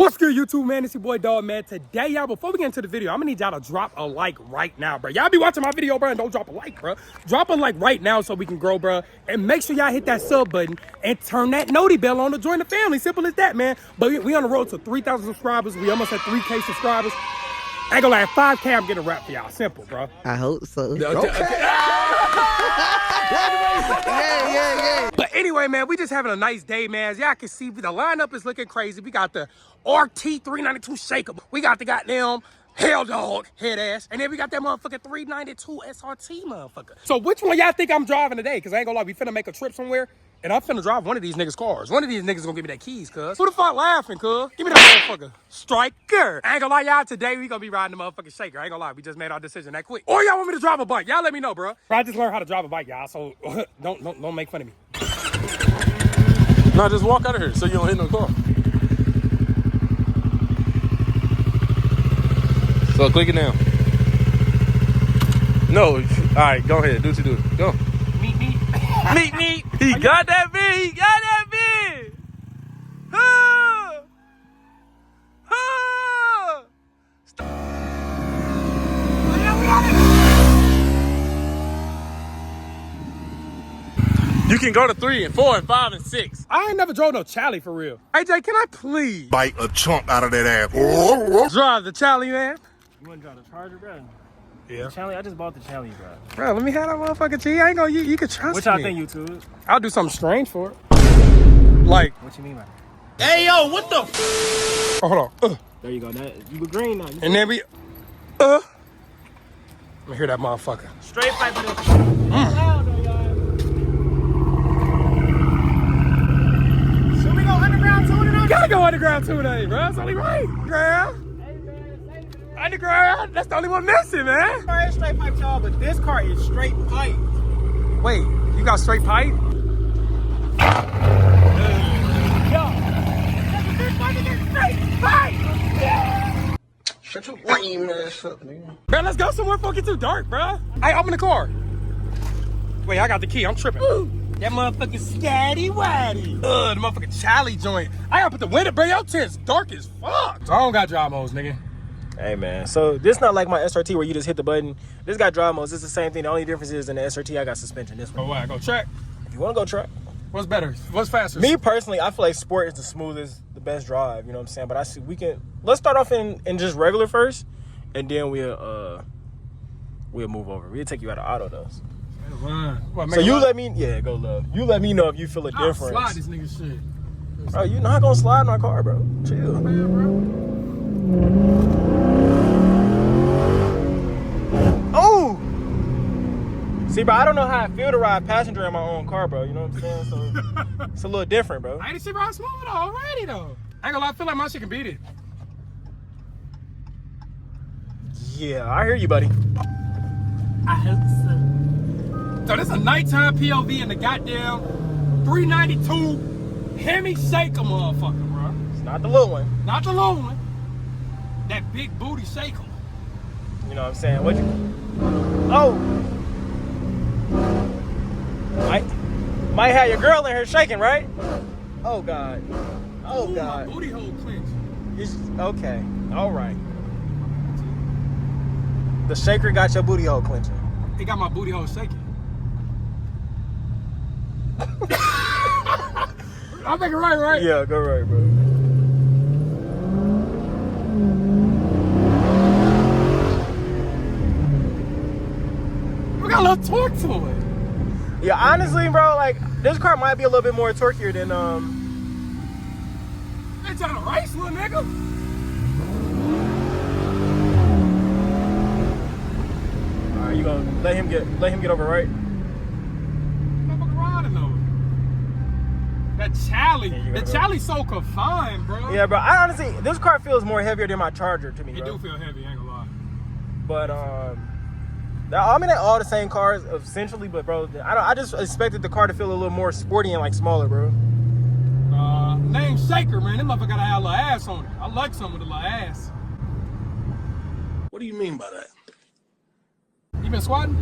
What's good, YouTube, man? It's your boy, Dog, man. Today, y'all, before we get into the video, I'm gonna need y'all to drop a like right now, bro. Y'all be watching my video, bro, and don't drop a like, bro. Drop a like right now so we can grow, bro. And make sure y'all hit that sub button and turn that noti bell on to join the family. Simple as that, man. But we on the road to 3,000 subscribers. We almost at 3K subscribers. I ain't gonna lie, at 5K, I'm getting a rap for y'all. Simple, bro. I hope so. Yeah. But anyway, man, we just having a nice day, man. As y'all can see, the lineup is looking crazy. We got the RT 392 SHAKER. We got the goddamn Hell Dog head ass. And then we got that motherfucking 392 SRT motherfucker. So which one y'all think I'm driving today? Because I ain't gonna lie, we finna make a trip somewhere. And I'm finna drive one of these niggas' cars. One of these niggas gonna give me that keys, cuz. Who the fuck laughing, cuz? Give me that motherfucker. Striker. I ain't gonna lie, y'all, today we gonna be riding the motherfucking SHAKER. I ain't gonna lie, we just made our decision that quick. Or y'all want me to drive a bike? Y'all let me know, bro. I just learned how to drive a bike, y'all, so don't make fun of me. No, just walk out of here so you don't hit no car. So click it down. No, all right, go ahead, do what you do. Go. Meet. Meet. He got that big. You can go to 3 and 4 and 5 and 6. I ain't never drove no Charlie for real. AJ, can I please Bite a chunk out of that ass. drive the Charlie, man? You want to drive the Charger, bro? Yeah. The Charlie, I just bought the Charlie, bro. Bro, let me have that motherfucking G. I ain't gonna, you can trust What y'all me. think, YouTube? I'll do something strange for it. Like, What you mean by that? Hey, yo, what the oh, hold on. There you go. That, you look green now. And then we, let me hear that motherfucker. Straight pipe it up. Should we go underground tuning on? Gotta go underground today, bro. That's only right. Underground. Underground. That's the only one missing, man. This car is straight pipe, y'all, but this car is straight pipe. Wait, you got straight pipe? Shut your lame ass up, nigga. Bro, let's go somewhere before it get too dark, bro. Hey, open the car. Wait, I got the key. I'm tripping. That motherfucking scatty waddy. The motherfucking Charlie joint. I gotta put the window, bro. Your tent's dark as fuck. So I don't got drive modes, nigga. Hey, man. So this not like my SRT where you just hit the button. This got drive modes. It's the same thing. The only difference is in the SRT, I got suspension. This one. Oh, what? Go track? If you want to go track. What's better? What's faster? Me personally, I feel like sport is the smoothest, the best drive. You know what I'm saying? But I see let's start off in just regular first, and then we'll move over. We'll take you out of auto though. What, So you let me, go love. You let me know if you feel a difference. Slide this nigga shit. Bro, you not gonna slide in my car, bro. Chill. Oh! See, bro, I don't know how I feel to ride passenger in my own car, bro. You know what I'm saying? So it's a little different, bro. I ain't see ride smooth already, though. I ain't gonna lie, I feel like my shit can beat it. Yeah, I hear you, buddy. I hope so. So this is a nighttime POV in the goddamn 392 Hemi SHAKER motherfucker, bro. It's not the little one. Not the little one. That big booty SHAKER. You know what I'm saying? Oh! Might have your girl in here shaking, right? Oh, God. Oh, Ooh, God. my booty hole clenched. Okay. All right. The SHAKER got your booty hole clenching. It got my booty hole shaking. I think it right? Yeah, go right, bro. We got a little torque to it. Yeah, honestly, bro, like, this car might be a little bit more torqueier than, They trying to race, little nigga. All right, you gonna let him get over, right? Motherfucker riding though. That Charlie's so confined, bro. Yeah, bro, I honestly, this car feels more heavier than my Charger to me, It bro. do feel heavy, I ain't gonna lie. But, I mean, they're all the same cars, essentially, but, bro, I just expected the car to feel a little more sporty and, like, smaller, bro. Name SHAKER, man. That motherfucker gotta have a little ass on it. I like something with a little ass. What do you mean by that? You been swatting?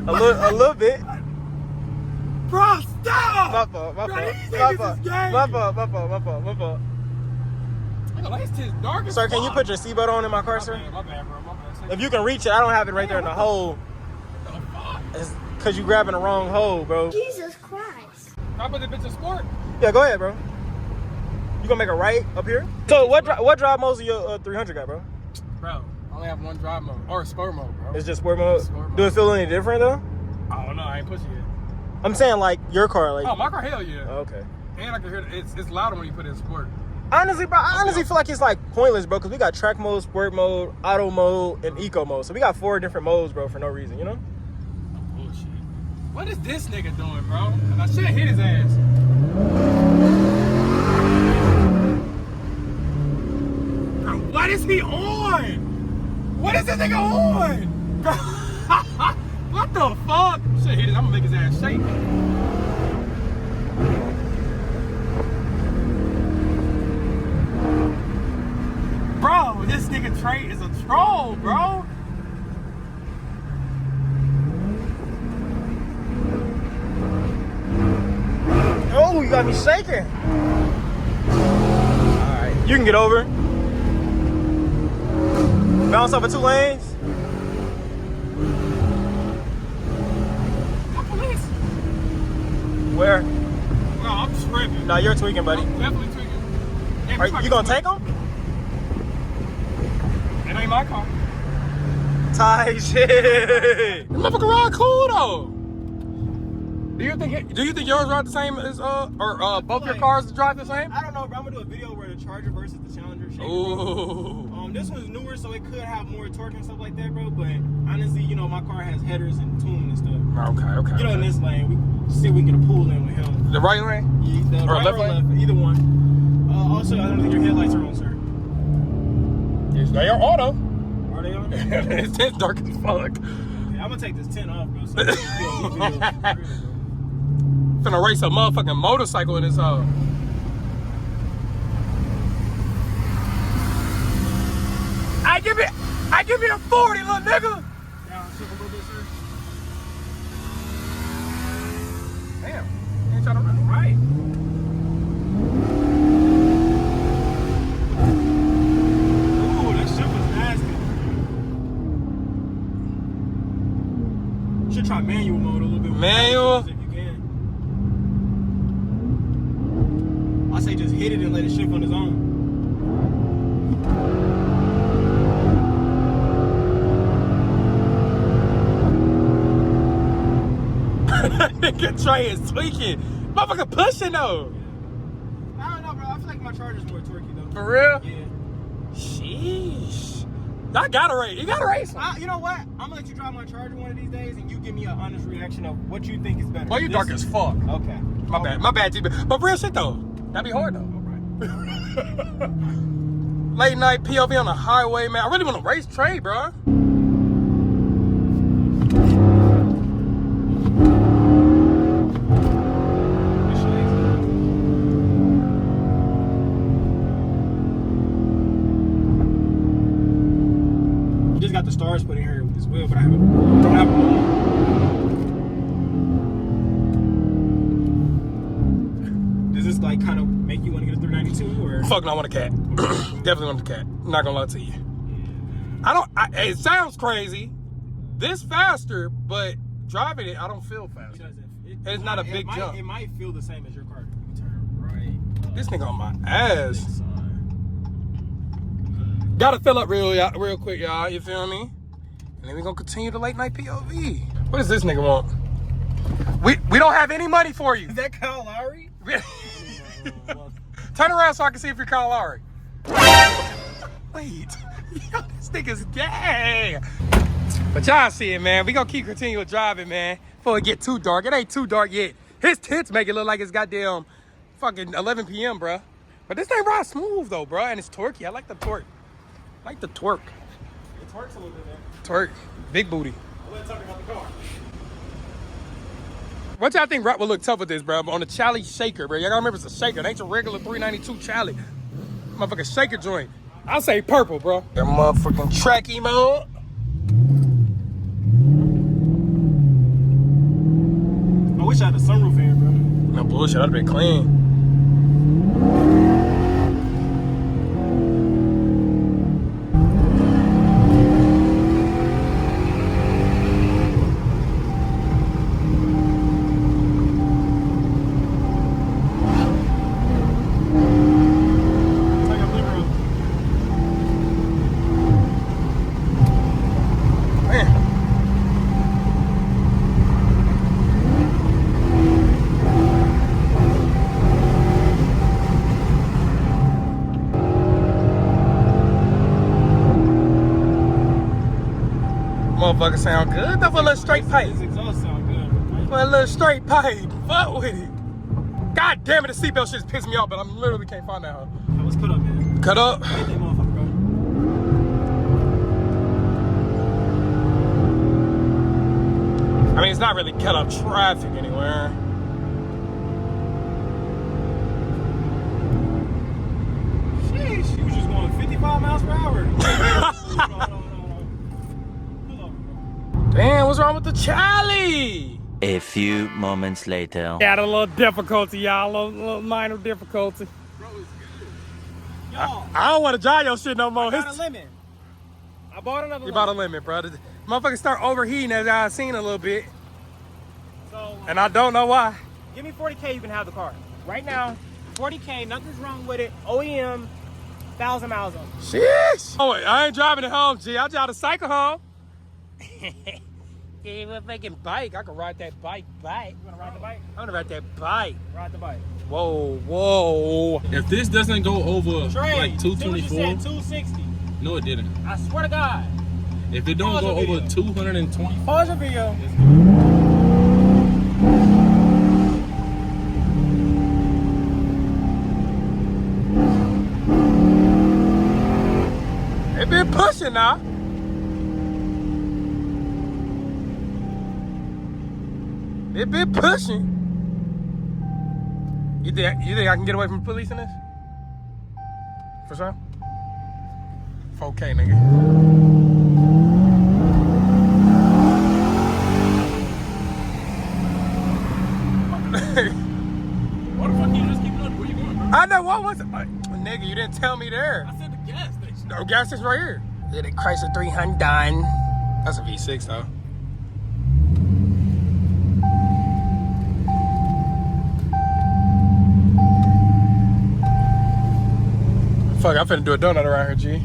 A little bit. Bro, stop! My fault. Bro, these niggas is gay. My fault. Nigga, like, it's dark as Sir, can you fuck. put your seatbelt on in my car, sir? My bad, bro. My bad. If you can reach it, I don't have it right there in the hole. What the fuck? It's because you grabbing the wrong hole, bro. Jesus Christ. Can I put this bitch in sport? Yeah, go ahead, bro. You gonna make a right up here? So what drive modes of your 300 got, bro? Bro, I only have one drive mode. Or sport mode, bro. It's just sport mode? Sport mode. Do it feel any different, though? I don't know. I ain't pushing it. I'm saying, like, your car. Like, Oh, my car, hell yeah. okay. And I can hear it's louder when you put it in sport. Honestly, bro, I honestly feel like it's, like, pointless, bro, because we got track mode, sport mode, auto mode, and eco mode. So we got 4 different modes, bro, for no reason, you know? Bullshit. What is this nigga doing, bro? And I should have hit his ass. Bro, what is he on? What is this nigga on? What the fuck? Shit, hit it. I'm gonna make his ass shake. Bro, this nigga Trey is a troll, bro. Oh, you got me shaking. All right, you can get over. Bounce off of 2 lanes. Police. Where? No, I'm tripping. Nah, you're tweaking, buddy. I'm definitely tweaking. Damn, Are you gonna take them? It ain't my car. Tight shit. The motherfucker ride cool though. Do you think yours ride the same as both your cars drive the same? I don't know, bro. I'm gonna do a video where the Charger versus the Challenger. Shaker, Ooh. This one's newer, so it could have more torque and stuff like that, bro. But honestly, you know, my car has headers and tune and stuff. Okay. Get on this lane. We see if we can get a pull in with him. The right lane? The Or right left or lane? left, either one. Also, I don't think your headlights are on, sir. Yes, they are auto. Are they on? It's dark as fuck. Okay, I'm gonna take this tent off, bro. So we can do a video for real, bro. Finna race a motherfucking motorcycle in this hoe. I give me a 40, little nigga. Down, shift a little bit, sir. Damn, you ain't trying to run right. Ooh, that shit was nasty. Should try manual mode a little bit. Manual? If you can. I say just hit it and let it shift on its own. Nigga Trey is tweaking. Motherfucker pushing though. I don't know, bro. I feel like my Charger's more torquey though. For real? Yeah. Sheesh. I gotta race. You gotta race him. You know what? I'm gonna let you drive my Charger one of these days, and you give me an honest reaction of what you think is better. Boy, you dark as fuck. Okay. My bad, T. But real shit though. That'd be hard though. All right. Late night POV on the highway, man. I really want to race Trey, bro. Just got the stars put in here as well, but I don't have them. Does this like kind of make you want to get a 392 or? Fuck no, I want a cat. Definitely want a cat. I'm not gonna lie to you. It sounds crazy. This faster, but driving it, I don't feel faster. It's not a big jump. It might feel the same as your car. You turn right. This nigga on my ass. Gotta fill up real quick, y'all. You feel me? And then we gonna continue the late night POV. What does this nigga want? We don't have any money for you. Is that Kyle Lowry? Turn around so I can see if you're Kyle Lowry. Wait. Yo, this nigga's gay. But y'all see it, man. We gonna keep continuing driving, man, before it get too dark. It ain't too dark yet. His tents make it look like it's goddamn fucking 11 p.m., bruh. But this thing rides smooth, though, bruh. And it's torquey. I like the torque. I like the twerk. It twerks a little bit, man. Twerk. Big booty. Let's talk about the car. What y'all think rap would look tough with this, bro? On the Chally Shaker, bro. Y'all gotta remember it's a Shaker. It ain't your regular 392 Chally. Motherfucking Shaker joint. I'll say purple, bro. That motherfucking tracky mode. wish I had a sunroof here, bro. No bullshit, I'd have been clean. Motherfucker sound good. That for a little straight pipe. This exhaust sound good. For a little straight pipe. Fuck with it. God damn it, the seatbelt shit's pissing me off, but I literally can't find that hoe. I was cut up, man. Cut up? Hit that motherfucker, bro. I mean, it's not really cut up traffic anywhere. Sheesh, you was just going 55 miles per hour. Damn, what's wrong with the Charlie? A few moments later. Got a little difficulty, y'all. A little minor difficulty. Bro, it's good. Y'all, I don't want to drive your shit no more. I got a lemon. I bought another You lemon. bought a limit, bro. The motherfuckers start overheating as I've seen a little bit. So, And I don't know why. give me 40K, you can have the car. Right now, 40K, nothing's wrong with it. OEM, 1,000 miles on it. Sheesh. Oh, wait, I ain't driving it home, G. I'll drive the cycle home. Yeah, we're making bike. I can ride that bike. You wanna ride the bike? I'm gonna ride that bike. Ride the bike. Whoa, whoa. If this doesn't go over Trey, like see what you 224, said, 260. no, it didn't. I swear to God. If it don't Pause go the over video. 220, Pause your video. They been pushing now. They been pushing. You think I can get away from police in this? For sure? 4K, nigga. why the fuck you just keep going? Where you going, bro? I know, what was it? Nigga, you didn't tell me there. I said the gas station. No, gas station right here. Yeah, the Chrysler 300. That's a V6 though. Fuck, I'm finna do a donut around here, G.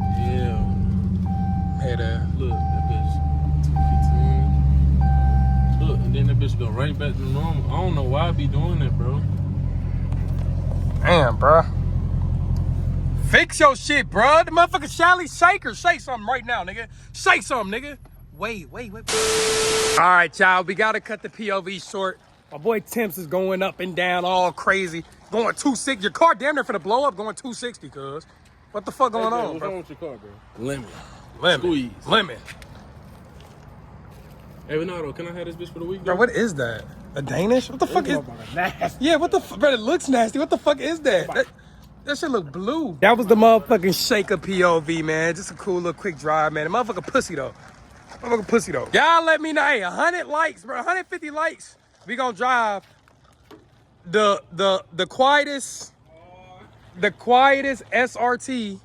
Yeah. Hey there. Look, that bitch 215. Look, and then that bitch go right back to normal. I don't know why I be doing that, bro. Damn, bro. Fix your shit, bro. The motherfucking SHAKER. Say something right now, nigga. Say something, nigga. Wait. All right, y'all. We gotta cut the POV short. My boy Temps is going up and down all crazy. Going 260. Your car damn near finna blow up going 260, cuz. What the fuck going on, What's bro? wrong with your car, bro? Lemon. Lemon. Lemon. Hey, Renato, can I have this bitch for the week, Bro, what is that? A Danish? What the fuck is... Nasty. Yeah, what the fuck? Bro, it looks nasty. What the fuck is that? That shit look blue. That was the motherfucking SHAKER POV, man. Just a cool little quick drive, man. The motherfucking pussy, though. Motherfucking pussy, though. Y'all let me know. Hey, 100 likes, bro. 150 likes. We gonna drive the quietest SRT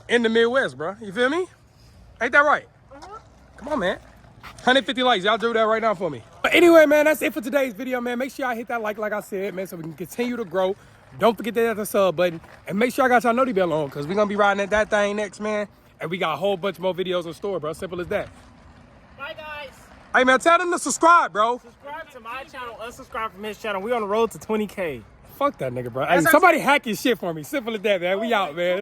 in the Midwest, bro. You feel me? Ain't that right? Come on, man. 150 likes. Y'all do that right now for me. But anyway, man, that's it for today's video, man. Make sure y'all hit that like I said, man, so we can continue to grow. Don't forget to hit the sub button. And make sure I got y'all noti bell on, because we're going to be riding at that thing next, man. And we got a whole bunch more videos in store, bro. Simple as that. Bye, guys. Hey, man, tell them to subscribe, bro. Subscribe to my channel, unsubscribe from his channel. We on the road to 20K. Fuck that nigga, bro. Hey, somebody hack his shit for me. Simple as that, man. We out, man.